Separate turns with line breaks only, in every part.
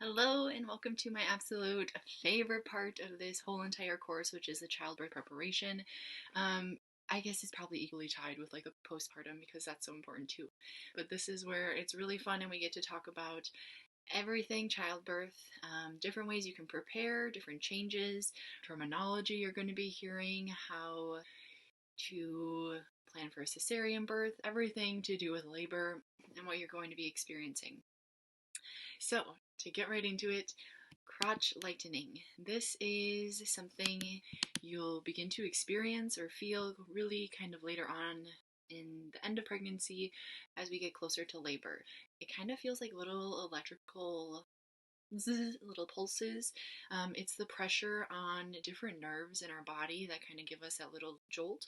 Hello and welcome to my absolute favorite part of this whole entire course, which is the childbirth preparation. I guess it's probably equally tied with like the postpartum because that's so important too. But this is where it's really fun and we get to talk about everything childbirth, different ways you can prepare, different changes, terminology you're going to be hearing, how to plan for a cesarean birth, everything to do with labor and what you're going to be experiencing. So, to get right into it, crotch lightening. This is something you'll begin to experience or feel really kind of later on in the end of pregnancy as we get closer to labor. It kind of feels like little electrical little pulses. It's the pressure on different nerves in our body that kind of give us that little jolt.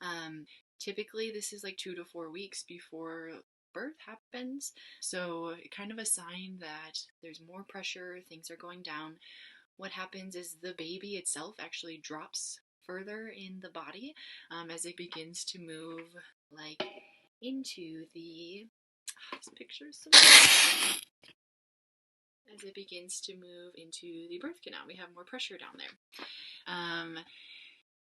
Um, Typically, this is like 2 to 4 weeks before birth happens, so kind of a sign that there's more pressure, things are going down. What happens is the baby itself actually drops further in the body as it begins to move like into the this picture is so as it begins to move into the birth canal. We have more pressure down there.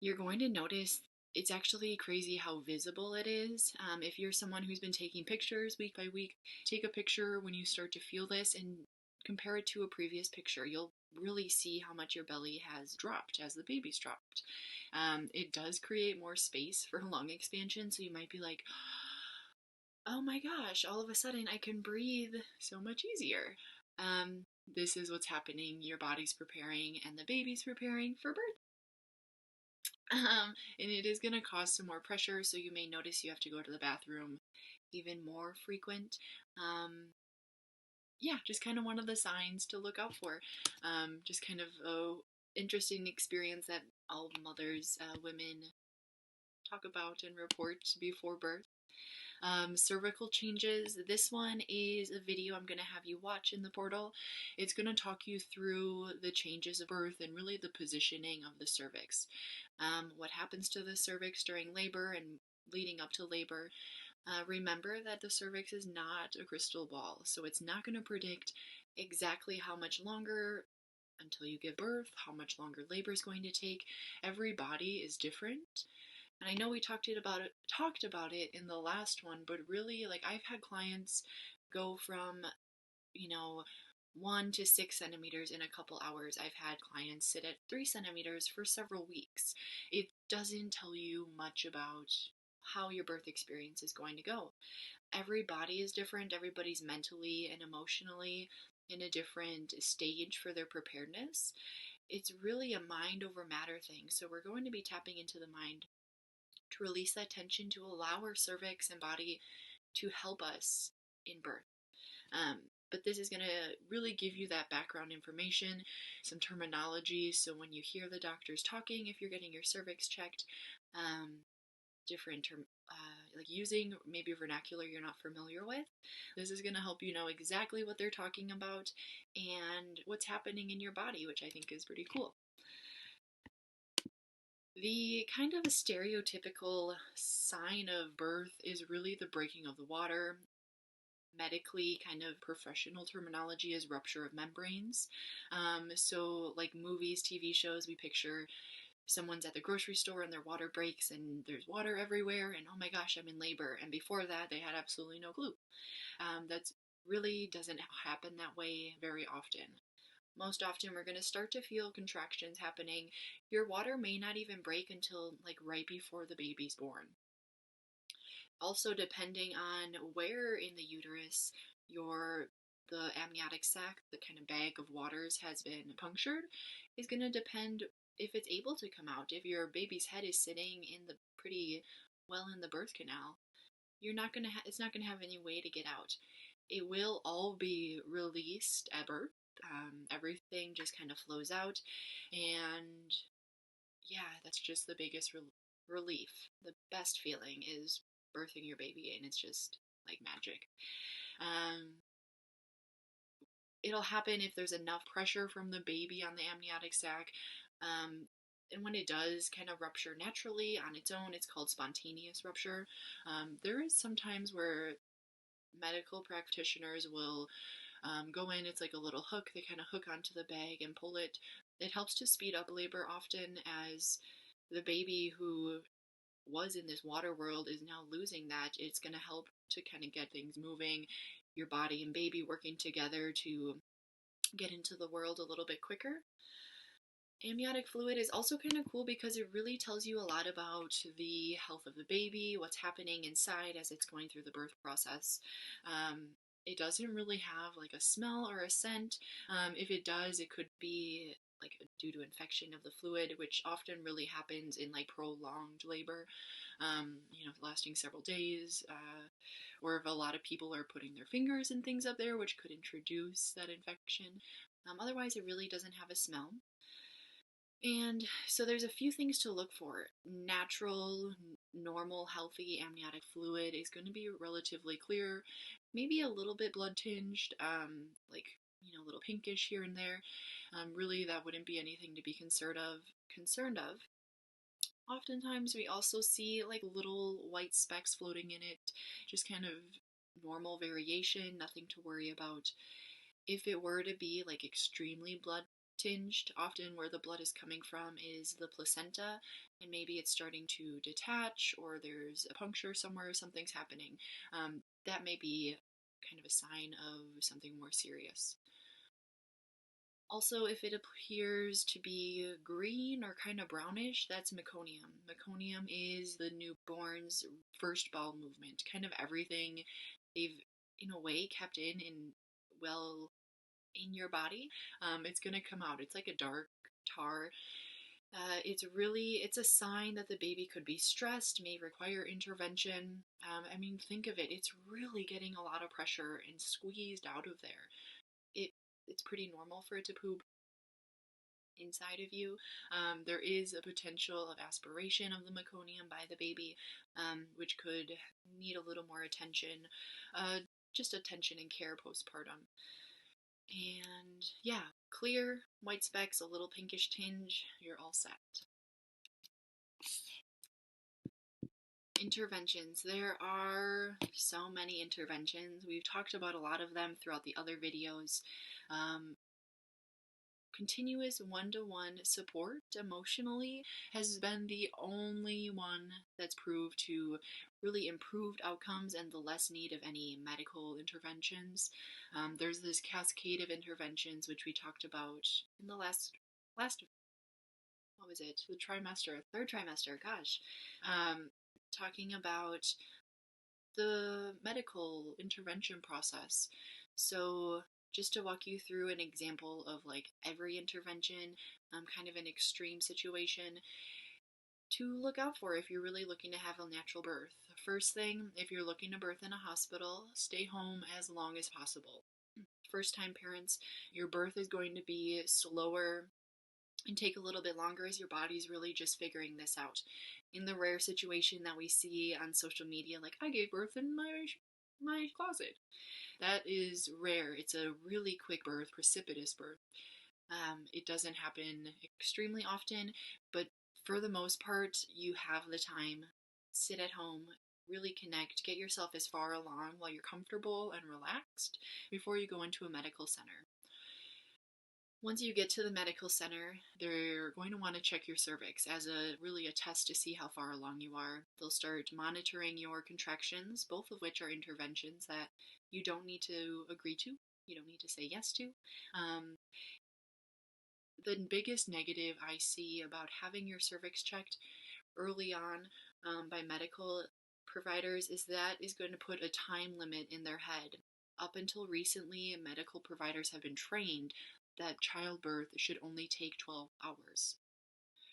You're going to notice it's actually crazy how visible it is. If you're someone who's been taking pictures week by week, take a picture when you start to feel this and compare it to a previous picture. You'll really see how much your belly has dropped as the baby's dropped. It does create more space for lung expansion, so you might be like, oh my gosh, all of a sudden I can breathe so much easier. This is what's happening. Your body's preparing and the baby's preparing for birth. And it is going to cause some more pressure, so you may notice you have to go to the bathroom even more frequent. Yeah, just kind of one of the signs to look out for. Just kind of a interesting experience that all mothers, women talk about and report before birth. Cervical changes. This one is a video I'm going to have you watch in the portal. It's going to talk you through the changes of birth and really the positioning of the cervix. What happens to the cervix during labor and leading up to labor. Remember that the cervix is not a crystal ball, so it's not going to predict exactly how much longer until you give birth, how much longer labor is going to take. Every body is different. And I know we talked about it in the last one, but really, like, I've had clients go from, you know, 1 to 6 centimeters in a couple hours. I've had clients sit at 3 centimeters for several weeks. It doesn't tell you much about how your birth experience is going to go. Every body is different. Everybody's mentally and emotionally in a different stage for their preparedness. It's really a mind over matter thing. So we're going to be tapping into the mind to release that tension, to allow our cervix and body to help us in birth. But this is going to really give you that background information, some terminology, so when you hear the doctors talking, if you're getting your cervix checked, different term, like using maybe vernacular you're not familiar with. This is going to help you know exactly what they're talking about and what's happening in your body, which I think is pretty cool. The kind of a stereotypical sign of birth is really the breaking of the water. Medically, kind of professional terminology is rupture of membranes. So, like movies, TV shows, we picture someone's at the grocery store and their water breaks and there's water everywhere, and oh my gosh, I'm in labor. And before that, they had absolutely no clue. That really doesn't happen that way very often. Most often, we're going to start to feel contractions happening. Your water may not even break until like right before the baby's born. Also, depending on where in the uterus the amniotic sac, the kind of bag of waters, has been punctured, is going to depend if it's able to come out. If your baby's head is sitting in the pretty well in the birth canal, it's not gonna have any way to get out. It will all be released at birth. Everything just kind of flows out, and yeah, that's just the biggest relief. The best feeling is birthing your baby, and it's just like magic. Um, it'll happen if there's enough pressure from the baby on the amniotic sac. And when it does kind of rupture naturally on its own, it's called spontaneous rupture. There is sometimes where medical practitioners will go in. It's like a little hook. They kind of hook onto the bag and pull it. It helps to speed up labor often, as the baby who was in this water world is now losing that. It's going to help to kind of get things moving, your body and baby working together to get into the world a little bit quicker. Amniotic fluid is also kind of cool because it really tells you a lot about the health of the baby, what's happening inside as it's going through the birth process. It doesn't really have like a smell or a scent. If it does, it could be like due to infection of the fluid, which often really happens in like prolonged labor, lasting several days, or if a lot of people are putting their fingers and things up there, which could introduce that infection. Otherwise, it really doesn't have a smell. And so there's a few things to look for. Natural, normal, healthy amniotic fluid is going to be relatively clear, maybe a little bit blood tinged, like a little pinkish here and there. Really, that wouldn't be anything to be concerned of. Oftentimes, we also see like little white specks floating in it, just kind of normal variation, nothing to worry about. If it were to be like extremely blood tinged, often where the blood is coming from is the placenta, and maybe it's starting to detach, or there's a puncture somewhere, something's happening. That may be kind of a sign of something more serious. Also, if it appears to be green or kind of brownish, that's meconium. Meconium is the newborn's first bowel movement, kind of everything they've, in a way, kept in your body. It's going to come out. It's like a dark tar. It's a sign that the baby could be stressed, may require intervention. Think of it. It's really getting a lot of pressure and squeezed out of there. It's pretty normal for it to poop inside of you. There is a potential of aspiration of the meconium by the baby, which could need a little more attention, just attention and care postpartum. And yeah, clear, white specks, a little pinkish tinge, you're all set. Interventions. There are so many interventions. We've talked about a lot of them throughout the other videos. Continuous one-to-one support emotionally has been the only one that's proved to really improved outcomes and the less need of any medical interventions. There's this cascade of interventions which we talked about in the last what was it, third trimester, gosh, talking about the medical intervention process. So just to walk you through an example of like every intervention, kind of an extreme situation to look out for if you're really looking to have a natural birth. First thing, if you're looking to birth in a hospital, stay home as long as possible. First time parents, your birth is going to be slower and take a little bit longer as your body's really just figuring this out. In the rare situation that we see on social media, like I gave birth in my closet, that is rare. It's a really quick birth, precipitous birth. It doesn't happen extremely often, but for the most part, you have the time. Sit at home, really connect, get yourself as far along while you're comfortable and relaxed before you go into a medical center. Once you get to the medical center, they're going to want to check your cervix as a test to see how far along you are. They'll start monitoring your contractions, both of which are interventions that you don't need to agree to. You don't need to say yes to. The biggest negative I see about having your cervix checked early on by medical providers is that is going to put a time limit in their head. Up until recently, medical providers have been trained that childbirth should only take 12 hours.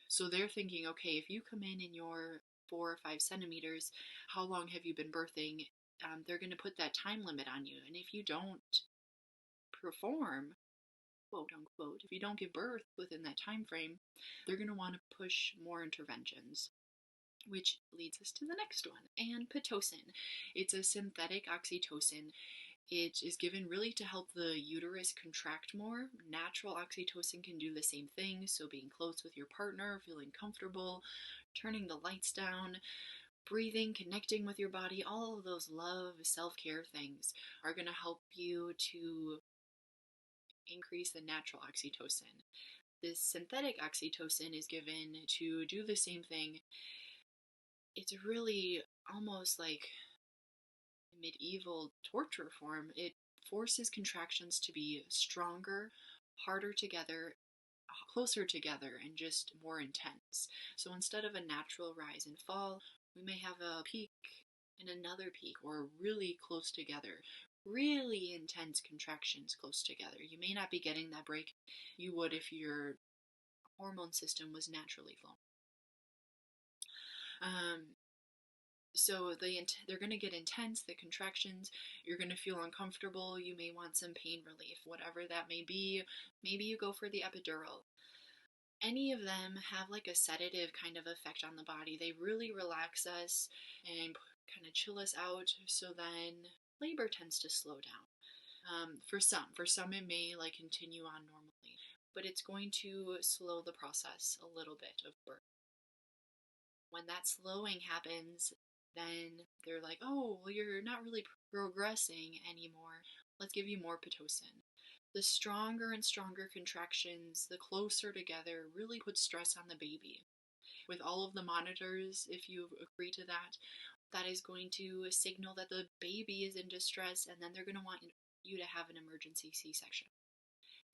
So they're thinking, okay, if you come in your 4 or 5 centimeters, how long have you been birthing? They're going to put that time limit on you. And if you don't perform, quote unquote, if you don't give birth within that time frame, they're going to want to push more interventions. Which leads us to the next one, and Pitocin. It's a synthetic oxytocin. It is given really to help the uterus contract more. Natural oxytocin can do the same thing, so being close with your partner, feeling comfortable, turning the lights down, breathing, connecting with your body, all of those love, self-care things are going to help you to increase the natural oxytocin. This synthetic oxytocin is given to do the same thing. It's really almost like a medieval torture form. It forces contractions to be stronger, harder together, closer together, and just more intense. So instead of a natural rise and fall, we may have a peak and another peak, or really close together. Really intense contractions close together. You may not be getting that break you would if your hormone system was naturally flowing. So they're going to get intense, the contractions. You're going to feel uncomfortable. You may want some pain relief, whatever that may be. Maybe you go for the epidural. Any of them have like a sedative kind of effect on the body. They really relax us and kind of chill us out, so then labor tends to slow down. For some it may like continue on normally, but it's going to slow the process a little bit of birth. When that slowing happens, then they're like, oh, well, you're not really progressing anymore. Let's give you more Pitocin. The stronger and stronger contractions, the closer together, really put stress on the baby. With all of the monitors, if you agree to that, that is going to signal that the baby is in distress, and then they're going to want you to have an emergency C-section.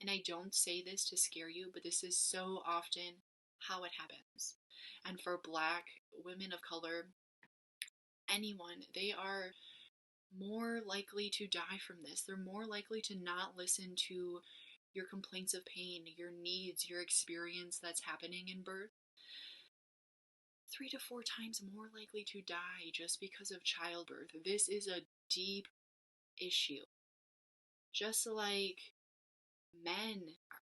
And I don't say this to scare you, but this is so often how it happens. And for Black women of color, anyone, they are more likely to die from this. They're more likely to not listen to your complaints of pain, your needs, your experience that's happening in birth. 3 to 4 times more likely to die just because of childbirth. This is a deep issue. Just like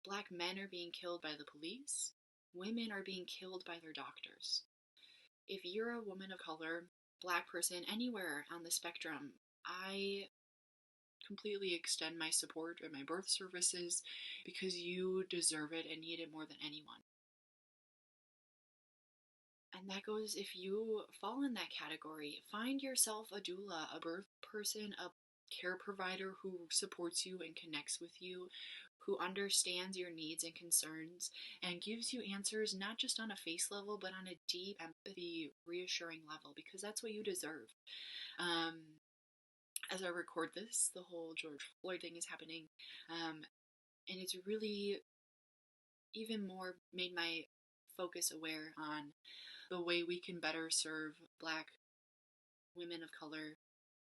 Black men are being killed by the police, women are being killed by their doctors. If you're a woman of color, Black person, anywhere on the spectrum, I completely extend my support and my birth services, because you deserve it and need it more than anyone. And that goes, if you fall in that category, find yourself a doula, a birth person, a care provider who supports you and connects with you, who understands your needs and concerns, and gives you answers not just on a face level, but on a deep empathy, reassuring level, because that's what you deserve. As I record this, the whole George Floyd thing is happening, and it's really even more made my focus aware on the way we can better serve Black women of color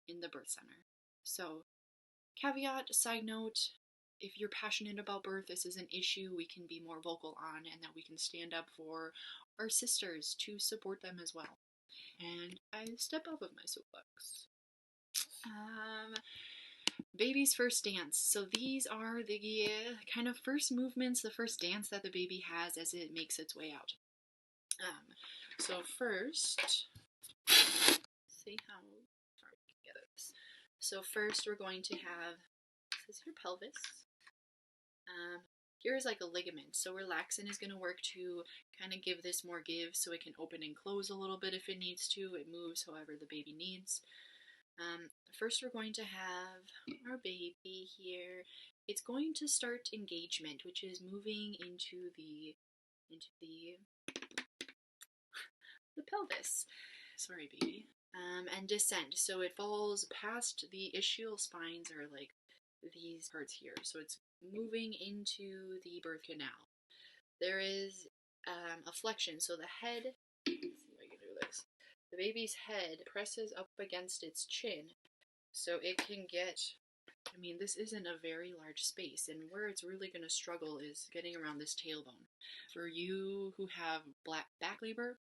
in the birth center. So, caveat, side note, if you're passionate about birth, this is an issue we can be more vocal on, and that we can stand up for our sisters to support them as well. And I step off of my soapbox. Baby's first dance. So these are the kind of first movements, the first dance that the baby has as it makes its way out. So first, see how far we can get this. So first we're going to have, this is your pelvis. Here's like a ligament. So relaxin is going to work to kind of give this more give, so it can open and close a little bit if it needs to. It moves however the baby needs. First we're going to have our baby here. It's going to start engagement, which is moving into the pelvis. Sorry, baby. And descent. So it falls past the ischial spines, or like these parts here. So it's moving into the birth canal. There is a flexion. So the head, let's see if I can do this. The baby's head presses up against its chin, so it can get, I mean, this isn't a very large space, and where it's really going to struggle is getting around this tailbone. For you who have back labor,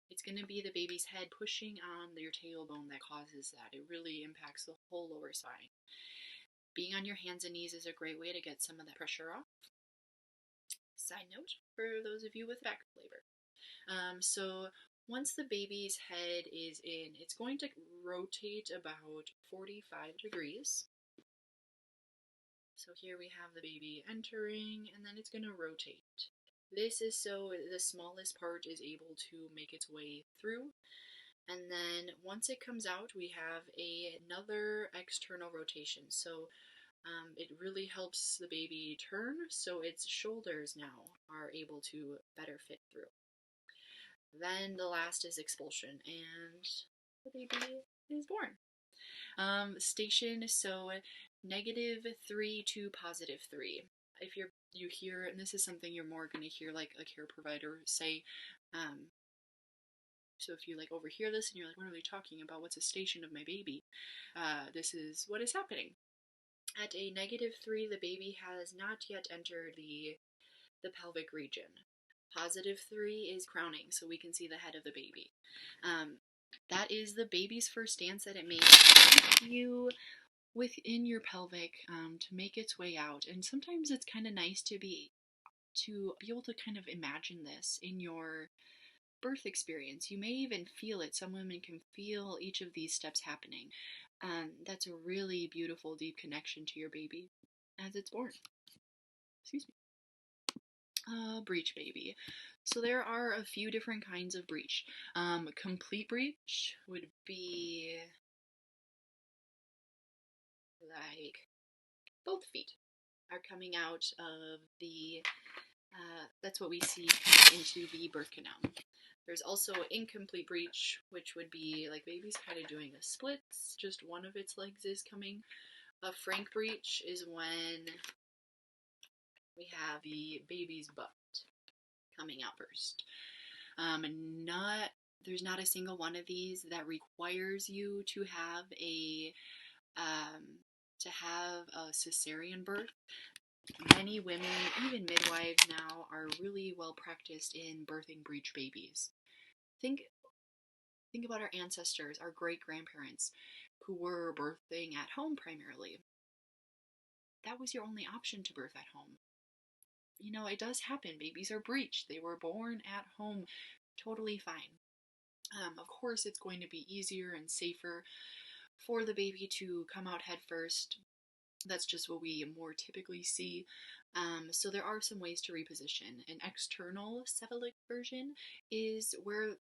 it's going to be the baby's head pushing on your tailbone that causes that. It really impacts the whole lower spine. Being on your hands and knees is a great way to get some of that pressure off. Side note, for those of you with back labor. So once the baby's head is in, it's going to rotate about 45 degrees. So here we have the baby entering, and then it's going to rotate. This is so the smallest part is able to make its way through. And then once it comes out, we have another external rotation. So It really helps the baby turn, so its shoulders now are able to better fit through. Then the last is expulsion, and the baby is born. Station, so -3 to +3. If you hear, and this is something you're more going to hear like a care provider say, so if you like overhear this and you're like, what are they talking about? What's a station of my baby? This is what is happening. At a -3, the baby has not yet entered the pelvic region. +3 is crowning, so we can see the head of the baby. That is the baby's first stance that it makes with you within your pelvic to make its way out. And sometimes it's kind of nice to be able to kind of imagine this in your birth experience. You may even feel it. Some women can feel each of these steps happening. That's a really beautiful, deep connection to your baby as it's born. Excuse me. Breech baby. So there are a few different kinds of breech. Complete breech would be like both feet are coming out of the, that's what we see coming into the birth canal. There's also incomplete breech, which would be like baby's kind of doing a splits, just one of its legs is coming. A frank breech is when we have the baby's butt coming out first. There's not a single one of these that requires you to have a cesarean birth. Many women, even midwives now, are really well practiced in birthing breech babies. Think about our ancestors, our great grandparents, who were birthing at home primarily. That was your only option to birth at home. You know, it does happen. Babies are breeched. They were born at home totally fine. Of course, it's going to be easier and safer for the baby to come out head first. That's just what we more typically see. So there are some ways to reposition. An external cephalic version is where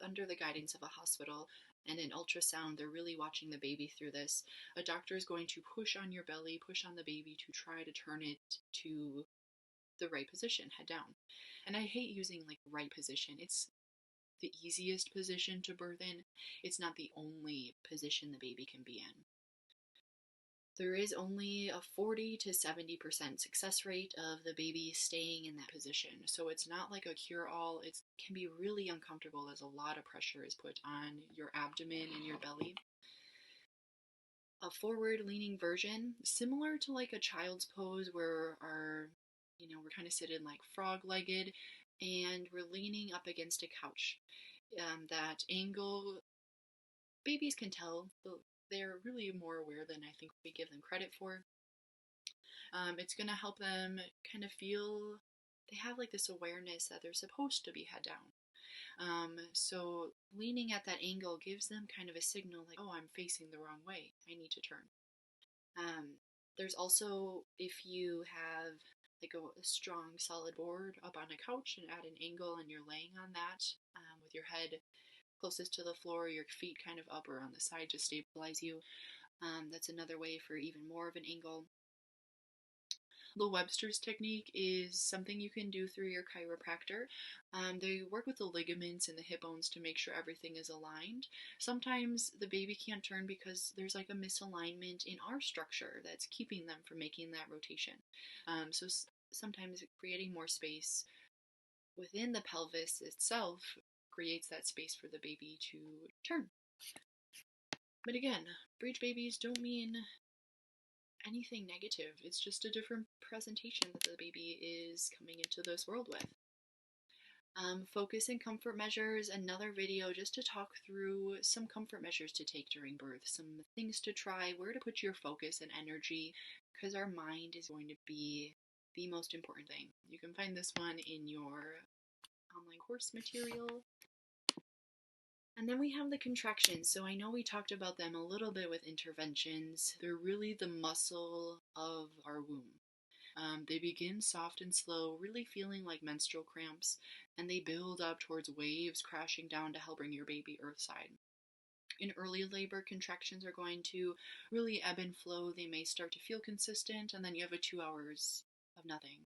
under the guidance of a hospital and an ultrasound, they're really watching the baby through this. A doctor is going to push on your belly, push on the baby to try to turn it to the right position, head down. And I hate using like right position. It's the easiest position to birth in. It's not the only position the baby can be in. There is only a 40 to 70% success rate of the baby staying in that position. So it's not like a cure-all. It can be really uncomfortable as a lot of pressure is put on your abdomen and your belly. A forward-leaning version, similar to like a child's pose where we're kind of sitting like frog-legged and we're leaning up against a couch. That angle, babies can tell. They're really more aware than I think we give them credit for. It's going to help them kind of feel they have like this awareness that they're supposed to be head down. So leaning at that angle gives them kind of a signal like, oh, I'm facing the wrong way. I need to turn. There's also, if you have like a strong solid board up on a couch and at an angle and you're laying on that with your head closest to the floor, your feet kind of up or on the side to stabilize you. That's another way for even more of an angle. The Webster's technique is something you can do through your chiropractor. They work with the ligaments and the hip bones to make sure everything is aligned. Sometimes the baby can't turn because there's like a misalignment in our structure that's keeping them from making that rotation. So sometimes creating more space within the pelvis itself creates that space for the baby to turn. But again, breech babies don't mean anything negative. It's just a different presentation that the baby is coming into this world with. Focus and comfort measures, another video just to talk through some comfort measures to take during birth, some things to try, where to put your focus and energy, because our mind is going to be the most important thing. You can find this one in your online course material. And then we have the contractions. So I know we talked about them a little bit with interventions. They're really the muscle of our womb. They begin soft and slow, really feeling like menstrual cramps, and they build up towards waves crashing down to help bring your baby earthside. In early labor, contractions are going to really ebb and flow. They may start to feel consistent, and then you have a 2 hours of nothing.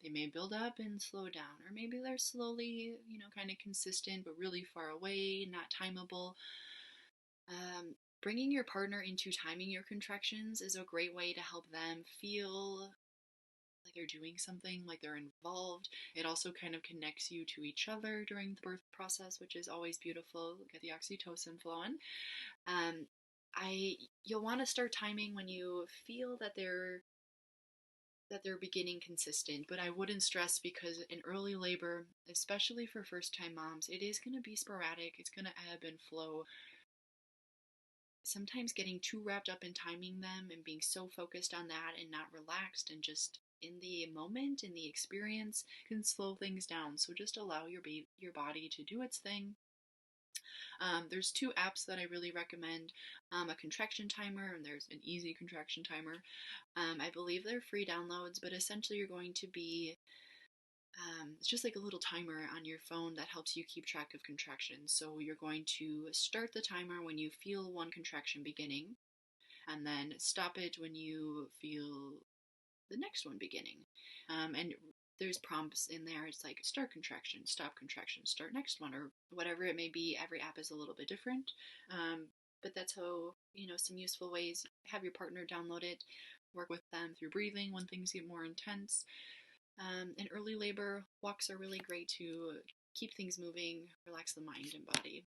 They may build up and slow down, or maybe they're slowly, kind of consistent, but really far away, not timable. Bringing your partner into timing your contractions is a great way to help them feel like they're doing something, like they're involved. It also kind of connects you to each other during the birth process, which is always beautiful. Get the oxytocin flowing. Um, you'll want to start timing when you feel that they're beginning consistent, but I wouldn't stress, because in early labor, especially for first time moms, it is going to be sporadic. It's going to ebb and flow. Sometimes getting too wrapped up in timing them and being so focused on that and not relaxed and just in the moment, in the experience, can slow things down. So just allow your body to do its thing. There's 2 apps that I really recommend, a contraction timer, and there's an easy contraction timer. I believe they're free downloads, but essentially you're going to be, it's just like a little timer on your phone that helps you keep track of contractions. So you're going to start the timer when you feel one contraction beginning, and then stop it when you feel the next one beginning. And there's prompts in there. It's like start contraction, stop contraction, start next one, or whatever it may be. Every app is a little bit different. But that's how, some useful ways. Have your partner download it, work with them through breathing when things get more intense. In early labor, walks are really great to keep things moving, relax the mind and body.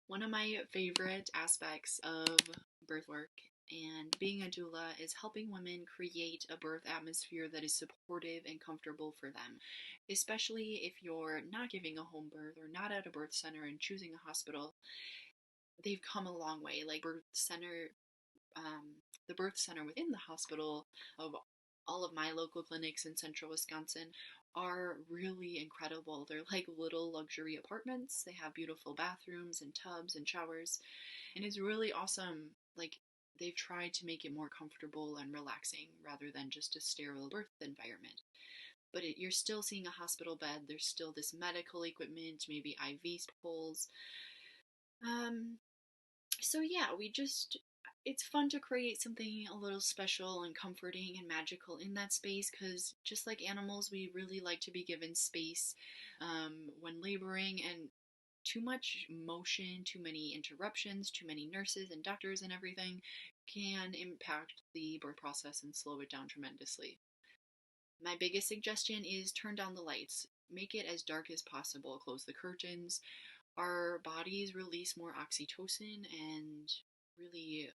One of my favorite aspects of birth work and being a doula is helping women create a birth atmosphere that is supportive and comfortable for them, especially if you're not giving a home birth or not at a birth center and choosing a hospital. They've come a long way. Like the birth center within the hospital of all of my local clinics in central Wisconsin are really incredible. They're like little luxury apartments. They have beautiful bathrooms and tubs and showers, and it's really awesome. Like, they've tried to make it more comfortable and relaxing rather than just a sterile birth environment. But you're still seeing a hospital bed. There's still this medical equipment, maybe IV poles. So yeah, it's fun to create something a little special and comforting and magical in that space, because just like animals, we really like to be given space when laboring, and too much motion, too many interruptions, too many nurses and doctors and everything can impact the birth process and slow it down tremendously. My biggest suggestion is turn down the lights. Make it as dark as possible. Close the curtains. Our bodies release more oxytocin and really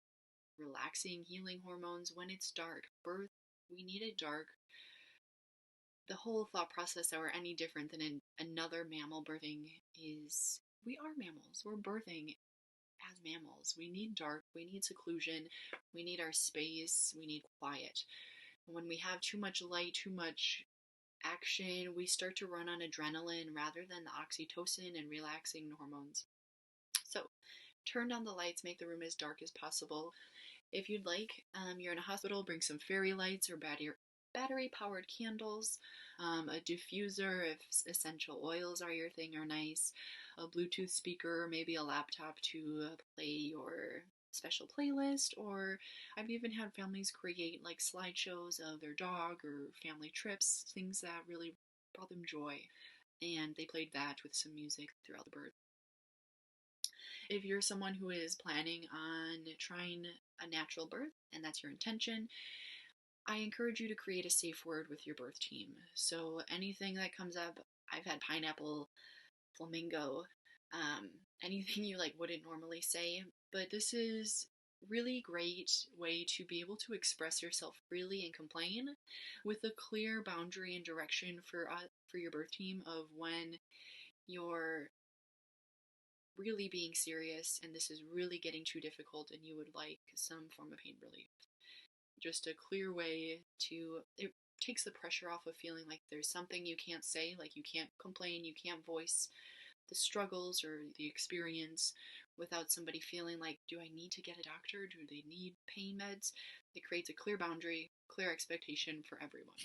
relaxing, healing hormones when it's dark. Birth, we need it dark. The whole thought process that we're any different than another mammal birthing is we are mammals. We're birthing as mammals. We need dark, we need seclusion, we need our space, we need quiet. When we have too much light, too much action, we start to run on adrenaline rather than the oxytocin and relaxing hormones. So turn down the lights, make the room as dark as possible. If you'd like, you're in a hospital, bring some fairy lights or battery-powered candles, a diffuser if essential oils are your thing are nice, a Bluetooth speaker, maybe a laptop to play your special playlist, or I've even had families create like slideshows of their dog or family trips, things that really brought them joy, and they played that with some music throughout the birth. If you're someone who is planning on trying a natural birth and that's your intention, I encourage you to create a safe word with your birth team. So anything that comes up, I've had pineapple, flamingo, anything you like wouldn't normally say, but this is really great way to be able to express yourself freely and complain with a clear boundary and direction for your birth team of when you're really being serious and this is really getting too difficult and you would like some form of pain relief. Just a clear way it takes the pressure off of feeling like there's something you can't say, like you can't complain, you can't voice the struggles or the experience without somebody feeling like, do I need to get a doctor? Do they need pain meds? It creates a clear boundary, clear expectation for everyone.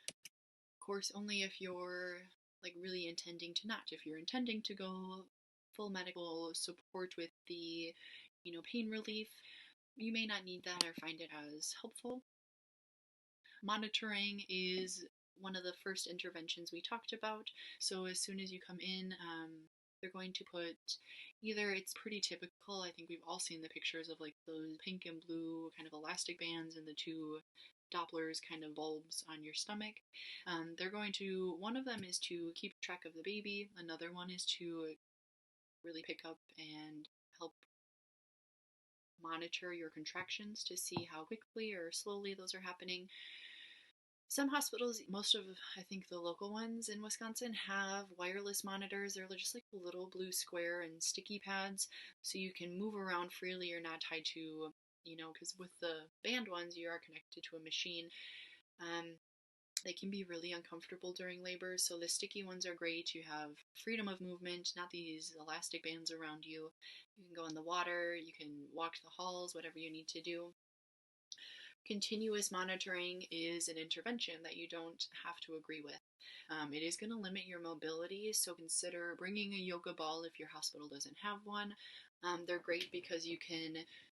Of course, only if you're like really intending to not. If you're intending to go full medical support with the, pain relief, you may not need that or find it as helpful. Monitoring is one of the first interventions we talked about. So as soon as you come in, they're going to put either, it's pretty typical, I think we've all seen the pictures of like those pink and blue kind of elastic bands and the two Dopplers kind of bulbs on your stomach. One of them is to keep track of the baby. Another one is to really pick up and help monitor your contractions to see how quickly or slowly those are happening. Some hospitals, most of, I think, the local ones in Wisconsin, have wireless monitors. They're just like a little blue square and sticky pads, so you can move around freely. You're not tied to, because with the band ones, you are connected to a machine. They can be really uncomfortable during labor, so the sticky ones are great. You have freedom of movement, not these elastic bands around you. You can go in the water, you can walk the halls, whatever you need to do. Continuous monitoring is an intervention that you don't have to agree with. It is going to limit your mobility, so consider bringing a yoga ball if your hospital doesn't have one. They're great because you can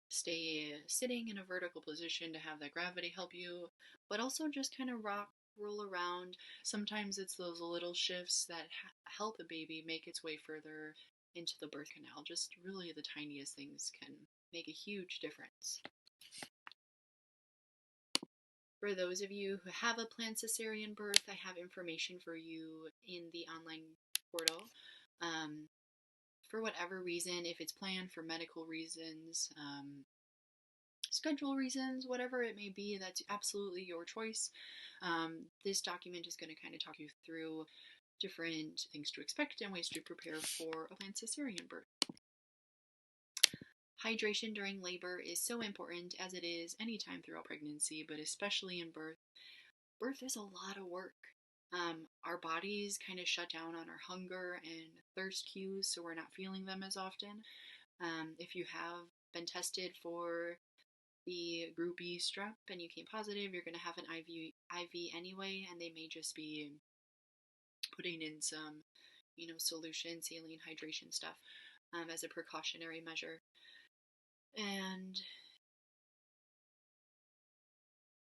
stay sitting in a vertical position to have that gravity help you, but also just kind of roll around. Sometimes it's those little shifts that help a baby make its way further into the birth canal. Just really the tiniest things can make a huge difference. For those of you who have a planned cesarean birth, I have information for you in the online portal. For whatever reason, if it's planned for medical reasons, schedule reasons, whatever it may be, that's absolutely your choice. This document is going to kind of talk you through different things to expect and ways to prepare for a planned cesarean birth. Hydration during labor is so important, as it is anytime throughout pregnancy, but especially in birth. Birth is a lot of work. Our bodies kind of shut down on our hunger and thirst cues, so we're not feeling them as often. If you have been tested for the group B strep and you came positive, you're going to have an IV anyway, and they may just be putting in some, solution, saline hydration stuff as a precautionary measure. And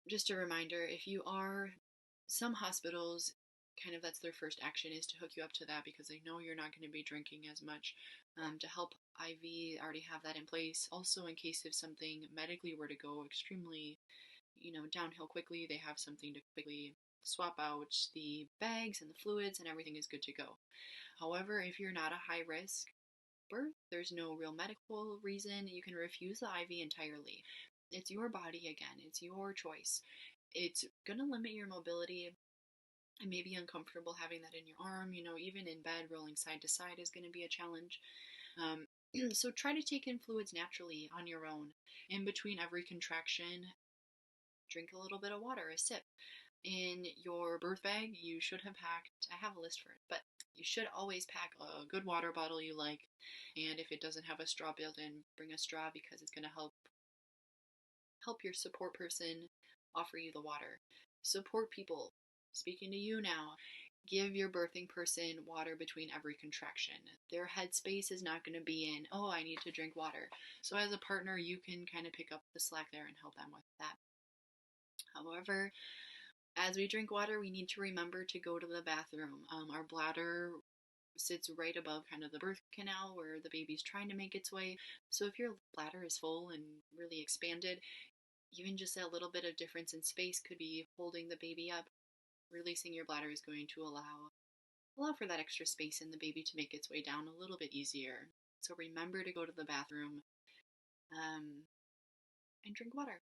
just a reminder, if you are, some hospitals, kind of that's their first action is to hook you up to that because they know you're not going to be drinking as much. To help IV, already have that in place. Also, in case if something medically were to go extremely, downhill quickly, they have something to quickly swap out the bags and the fluids and everything is good to go. However, if you're not a high risk birth, there's no real medical reason, you can refuse the IV entirely. It's your body again, it's your choice. It's going to limit your mobility. It may be uncomfortable having that in your arm, even in bed, rolling side to side is going to be a challenge. So try to take in fluids naturally on your own. In between every contraction, drink a little bit of water, a sip. In your birth bag, you should have packed, I have a list for it, but you should always pack a good water bottle you like. And if it doesn't have a straw built in, bring a straw because it's going to help your support person offer you the water. Support people. Speaking to you now, give your birthing person water between every contraction. Their headspace is not going to be in, oh, I need to drink water. So as a partner, you can kind of pick up the slack there and help them with that. However, as we drink water, we need to remember to go to the bathroom. Our bladder sits right above kind of the birth canal where the baby's trying to make its way. So if your bladder is full and really expanded, even just that little bit of difference in space could be holding the baby up. Releasing your bladder is going to allow for that extra space in the baby to make its way down a little bit easier. So remember to go to the bathroom and drink water.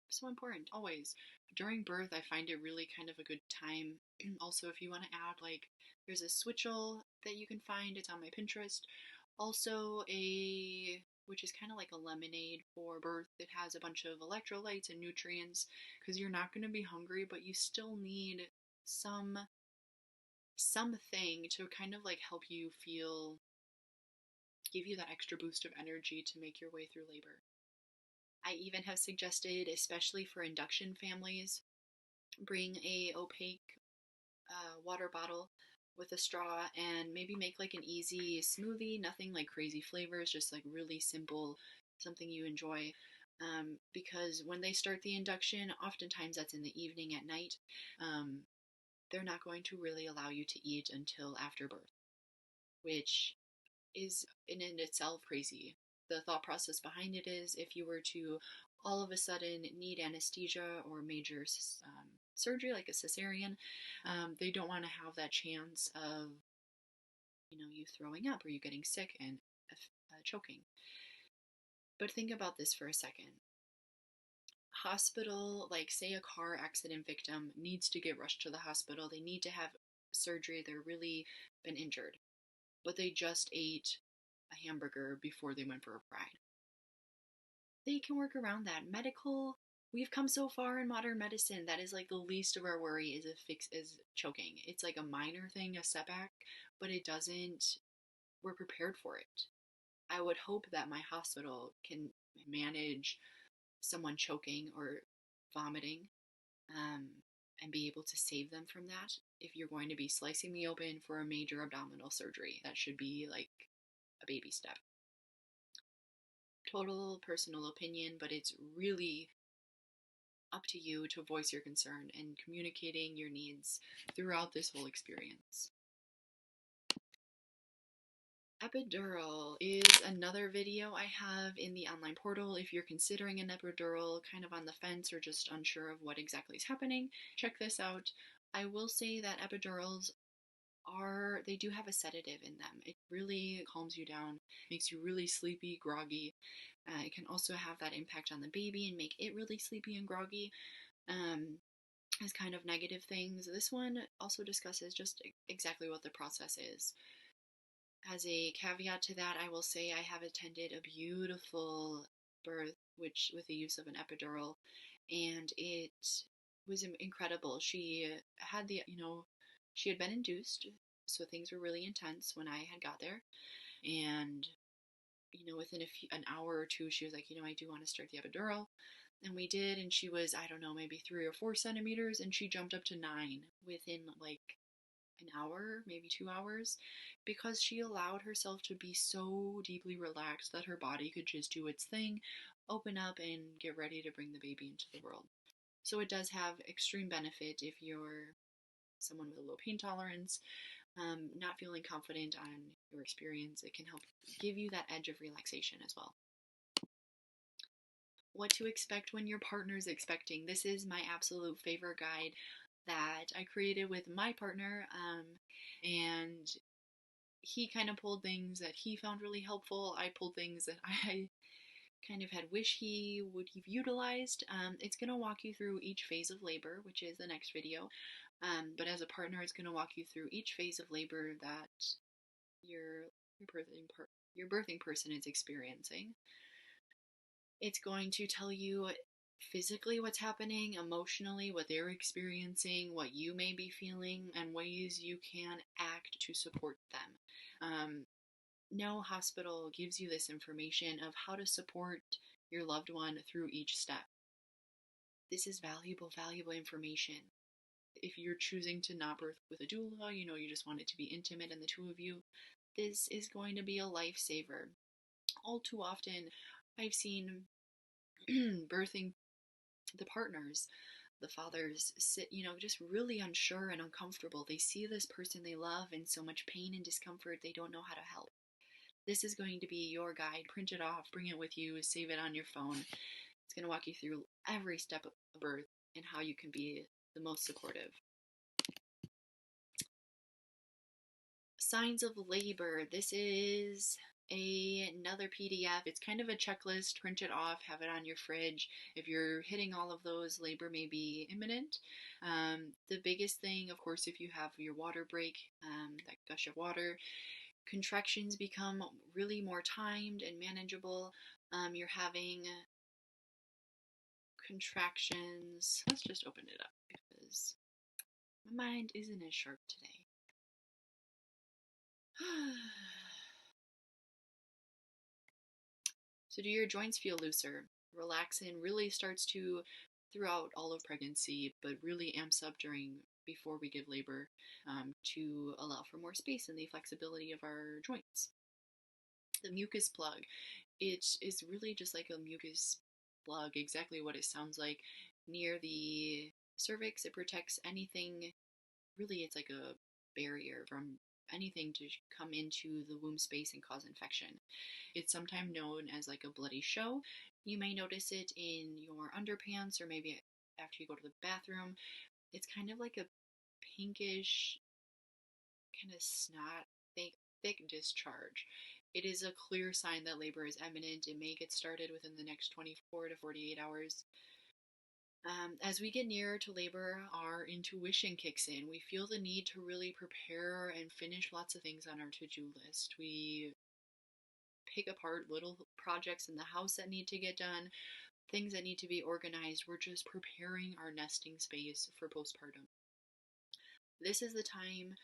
So important, always. During birth, I find it really kind of a good time. Also, if you want to add, there's a switchel that you can find. It's on my Pinterest. Also, which is kind of like a lemonade for birth. It has a bunch of electrolytes and nutrients because you're not going to be hungry, but you still need something to kind of help you give you that extra boost of energy to make your way through labor. I even have suggested, especially for induction families, bring a opaque water bottle with a straw and maybe make like an easy smoothie, nothing like crazy flavors, just like really simple, something you enjoy. Because when they start the induction, oftentimes that's in the evening at night, um, they're not going to really allow you to eat until after birth, which is in itself crazy. The thought process behind it is if you were to all of a sudden need anesthesia or major surgery like a cesarean, they don't want to have that chance of you throwing up or you getting sick and choking. But think about this for a second. Hospital, like say a car accident victim needs to get rushed to the hospital, they need to have surgery, they're really been injured, but they just ate a hamburger before they went for a ride. They can work around that. We've come so far in modern medicine that is like the least of our worry is choking. It's like a minor thing, a setback, but it doesn't, we're prepared for it. I would hope that my hospital can manage someone choking or vomiting, um, and be able to save them from that. If you're going to be slicing me open for a major abdominal surgery, that should be like a baby step. Total personal opinion, but it's really up to you to voice your concern and communicating your needs throughout this whole experience. Epidural is another video I have in the online portal. If you're considering an epidural, kind of on the fence or just unsure of what exactly is happening, check this out. I will say that epidurals they do have a sedative in them. It really calms you down, makes you really sleepy, groggy. It can also have that impact on the baby and make it really sleepy and groggy, as kind of negative things. This one also discusses just exactly what the process is. As a caveat to that, I will say I have attended a beautiful birth, which with the use of an epidural, and it was incredible. She had she had been induced, so things were really intense when I had got there, and within an hour or two, she was like, I do want to start the epidural, and we did, and she was, I don't know, maybe 3 or 4 centimeters, and she jumped up to 9 within like an hour, maybe 2 hours, because she allowed herself to be so deeply relaxed that her body could just do its thing, open up, and get ready to bring the baby into the world. So it does have extreme benefit if you're someone with a low pain tolerance, not feeling confident on your experience. It can help give you that edge of relaxation as well. What to expect when your partner's expecting. This is my absolute favorite guide that I created with my partner, and he kind of pulled things that he found really helpful. I pulled things that I kind of had wish he would have utilized. It's going to walk you through each phase of labor, which is the next video. But as a partner, it's going to walk you through each phase of labor that your birthing person is experiencing. It's going to tell you physically what's happening, emotionally what they're experiencing, what you may be feeling, and ways you can act to support them. No hospital gives you this information of how to support your loved one through each step. This is valuable information. If you're choosing to not birth with a doula, you just want it to be intimate and the two of you, this is going to be a lifesaver. All too often, I've seen birthing the partners, the fathers sit, just really unsure and uncomfortable. They see this person they love in so much pain and discomfort, they don't know how to help. This is going to be your guide. Print it off, bring it with you, save it on your phone. It's going to walk you through every step of birth and how you can be the most supportive. Signs of labor. This is another PDF. It's kind of a checklist. Print it off, have it on your fridge. If you're hitting all of those, labor may be imminent. The biggest thing, of course, if you have your water break, that gush of water, contractions become really more timed and manageable. You're having contractions. Let's just open it up because my mind isn't as sharp today. So do your joints feel looser? Relaxin really starts to, throughout all of pregnancy, but really amps up before we give labor, to allow for more space and the flexibility of our joints. The mucus plug, it is really just like a mucus plug, exactly what it sounds like, near the cervix. It protects anything, really, it's like a barrier from anything to come into the womb space and cause infection. It's sometimes known as like a bloody show. You may notice it in your underpants or maybe after you go to the bathroom. It's kind of like a pinkish, kind of snot, thick discharge. It is a clear sign that labor is imminent. It may get started within the next 24 to 48 hours. As we get nearer to labor, our intuition kicks in. We feel the need to really prepare and finish lots of things on our to-do list. We pick apart little projects in the house that need to get done, things that need to be organized. We're just preparing our nesting space for postpartum. This is the time,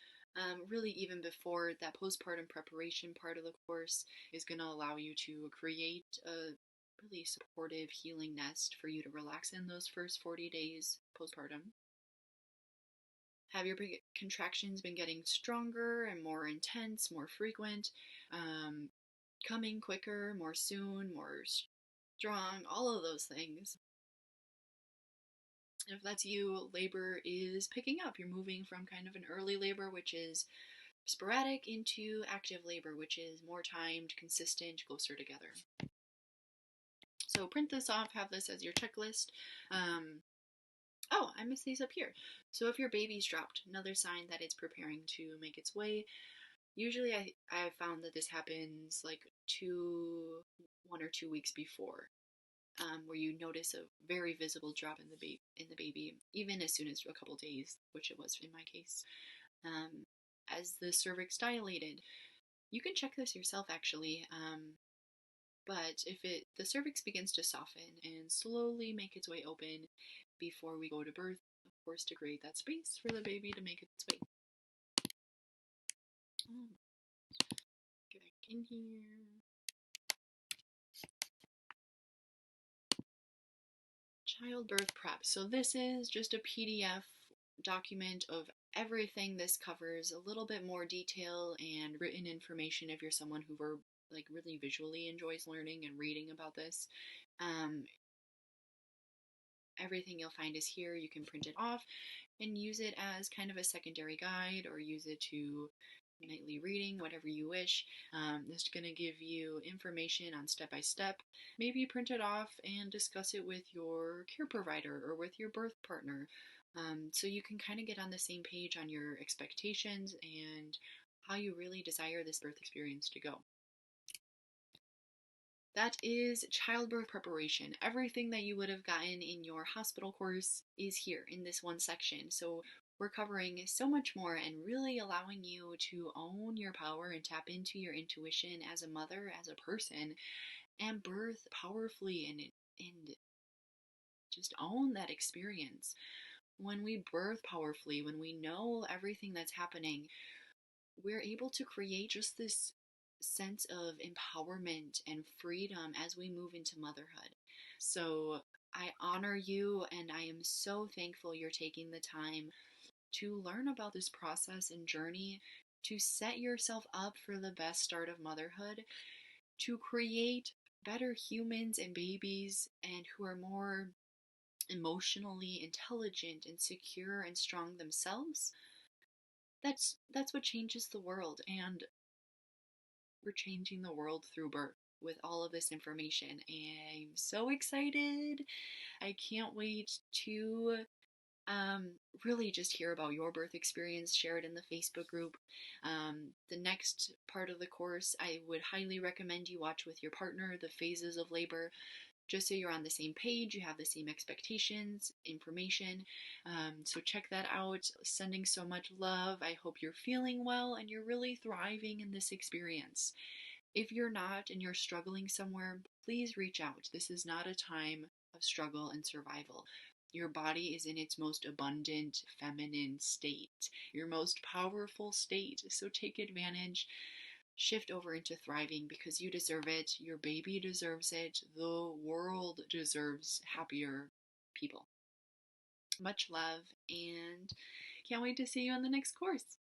really even before that postpartum preparation part of the course is going to allow you to create a really supportive healing nest for you to relax in those first 40 days postpartum. Have your contractions been getting stronger and more intense, more frequent, coming quicker, more soon, more strong, all of those things? If that's you, labor is picking up. You're moving from kind of an early labor, which is sporadic, into active labor, which is more timed, consistent, closer together. So print this off, have this as your checklist. Oh, I missed these up here. So if your baby's dropped, another sign that it's preparing to make its way. Usually I found that this happens like 1 or 2 weeks before, where you notice a very visible drop in the baby, even as soon as a couple days, which it was in my case. As the cervix dilated, you can check this yourself actually. But if the cervix begins to soften and slowly make its way open before we go to birth, of course, to create that space for the baby to make its way. Get back in here. Childbirth prep. So this is just a PDF document of everything this covers, a little bit more detail and written information if you're someone who like really visually enjoys learning and reading about this. Everything you'll find is here. You can print it off and use it as kind of a secondary guide, or use it to nightly reading, whatever you wish. This is going to give you information on step by step. Maybe print it off and discuss it with your care provider or with your birth partner, so you can kind of get on the same page on your expectations and how you really desire this birth experience to go. That is childbirth preparation. Everything that you would have gotten in your hospital course is here in this one section. So we're covering so much more and really allowing you to own your power and tap into your intuition as a mother, as a person, and birth powerfully and just own that experience. When we birth powerfully, when we know everything that's happening, we're able to create just this sense of empowerment and freedom as we move into motherhood. So I honor you, and I am so thankful you're taking the time to learn about this process and journey, to set yourself up for the best start of motherhood, to create better humans and babies, and who are more emotionally intelligent and secure and strong themselves. That's what changes the world, and we're changing the world through birth with all of this information. And I'm so excited. I can't wait to really just hear about your birth experience, share it in the Facebook group. The next part of the course, I would highly recommend you watch with your partner, the phases of labor, just so you're on the same page, you have the same expectations, information. So check that out. Sending so much love. I hope you're feeling well and you're really thriving in this experience. If you're not and you're struggling somewhere, please reach out. This is not a time of struggle and survival. Your body is in its most abundant, feminine state, your most powerful state. So take advantage. Shift over into thriving, because you deserve it. Your baby deserves it. The world deserves happier people. Much love, and can't wait to see you on the next course.